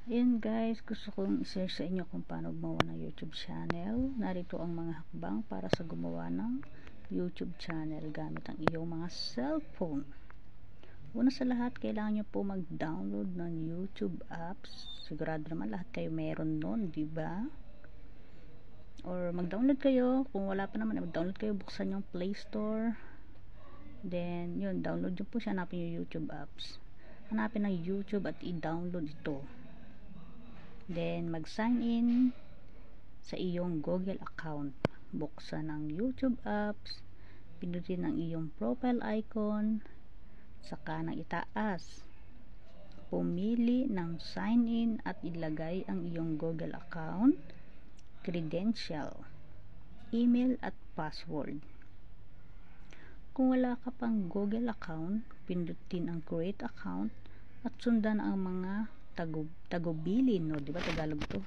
Ayan guys, gusto kong i-share sa inyo kung paano gumawa ng YouTube channel. Narito ang mga hakbang para sa gumawa ng YouTube channel gamit ang iyong mga cellphone. Una sa lahat, kailangan nyo po mag-download ng YouTube apps. Sigurado naman lahat kayo meron nun, diba? Or mag-download kayo, kung wala pa naman, mag-download kayo, buksan yung Play Store. Then, yun, download nyo po siya, hanapin yung YouTube apps. Hanapin ng YouTube at i-download ito. Then, mag-sign in sa iyong Google account. Buksan ang YouTube apps. Pindutin ang iyong profile icon. Sa kanang itaas. Pumili ng sign in at ilagay ang iyong Google account, credential, email at password. Kung wala ka pang Google account, pindutin ang create account at sundan ang mga tagubilin, no? Diba Tagalog to?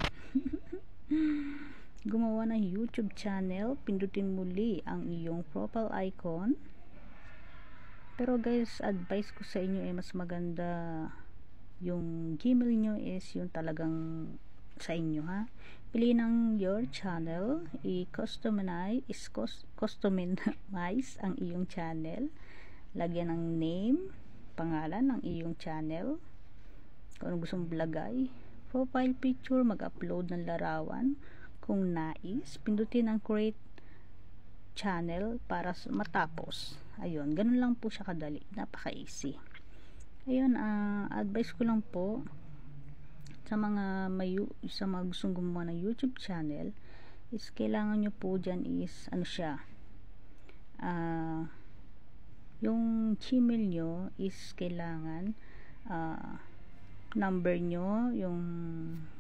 Gumawa ng YouTube channel, pindutin muli ang iyong profile icon. Pero guys, advice ko sa inyo ay mas maganda yung Gmail nyo is yung talagang sa inyo, ha? Piliin ang your channel, i-customize ang iyong channel, lagyan ng name, pangalan ng iyong channel, kung ano gusto mong lagay, profile picture, mag-upload ng larawan kung nais, pindutin ang create channel para matapos. Ayun, ganun lang po siya kadali, napaka-easy. Ayun, advice ko lang po sa mga gustong gumawa ng YouTube channel is kailangan nyo po dyan is ano siya, yung Gmail nyo is kailangan number nyo yung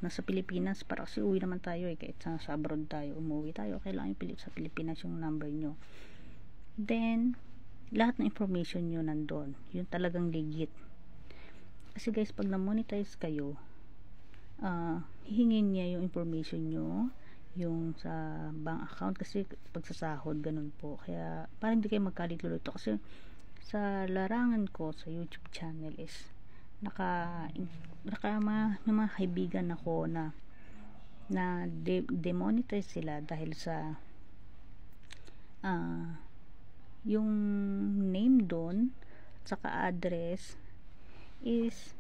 nasa Pilipinas, para kasi uwi naman tayo kahit sa abroad tayo, umuwi tayo, kailangan yung sa Pilipinas yung number nyo. Then lahat ng information nyo nandun, yun talagang legit. Kasi guys, pag na-monetize kayo, hihingin niya yung information nyo, yung sa bank account, kasi pagsasahod, ganun po. Kaya parang hindi kayo magkalit-luluto. Kasi sa larangan ko sa YouTube channel is may mga kaibigan ako na demonetize sila dahil sa yung name doon saka address is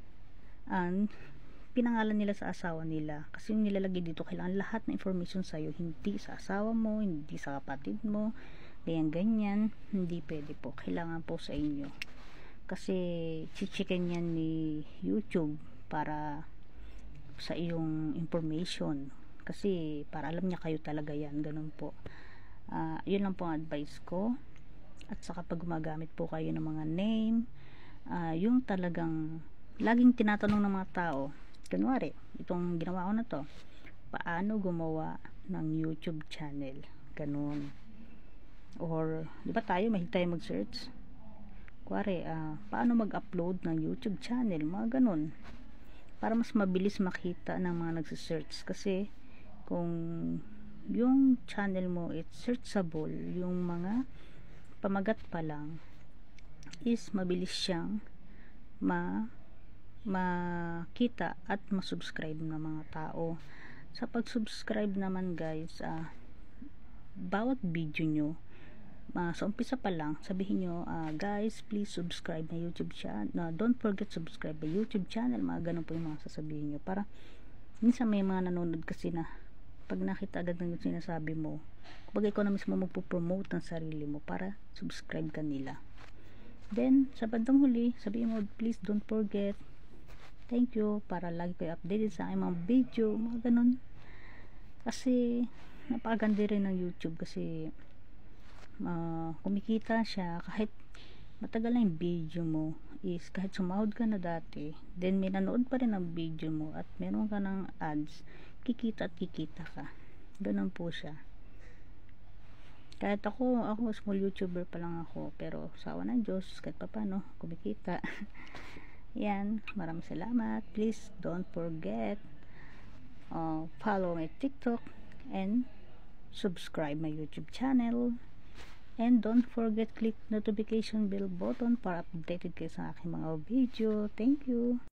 pinangalan nila sa asawa nila, kasi yung nilalagay dito kailangan lahat ng information sa'yo, hindi sa asawa mo, hindi sa kapatid mo, ganyan, hindi pwede po, kailangan po sa inyo. Kasi chichikin yan ni YouTube para sa iyong information, kasi para alam niya kayo talaga yan, ganun po. Yun lang po ang advice ko. At saka pag gumagamit po kayo ng mga name, yung talagang laging tinatanong ng mga tao, kunwari itong ginawa ko na to, paano gumawa ng YouTube channel, ganun. Or di ba tayo mahilig tayo mag-search, kuwari, paano mag-upload ng YouTube channel, mga ganun, para mas mabilis makita ng mga nagsisearch. Kasi kung yung channel mo it's searchable, yung mga pamagat pa lang is mabilis siyang makita at masubscribe ng mga tao. Sa pag-subscribe naman guys, bawat video nyo, sa umpisa pa lang, sabihin nyo, guys, please subscribe na YouTube channel, don't forget subscribe na YouTube channel, mga ganun po yung mga sasabihin nyo. Para minsan may mga nanonood kasi na pag nakita agad ng sinasabi mo, kapag ikaw na mismo magpo-promote ng sarili mo para subscribe ka nila. Then sa bandang huli, sabihin mo, please don't forget, thank you, para lagi kayo updated sa aking mga video, mga ganun. Kasi napakaganda rin ng YouTube, kasi kumikita siya kahit matagal na yung video mo, is kahit sumahod ka na dati, then may nanood pa rin ang video mo at meron ka ng ads, kikita at kikita ka. Ganun po siya. Kahit ako small YouTuber pa lang ako, pero sa awa ng Diyos kahit pa paano kumikita. Yan, maraming salamat. Please don't forget follow my TikTok and subscribe my YouTube channel, and don't forget click notification bell button para updated kayo sa aking mga video. Thank you.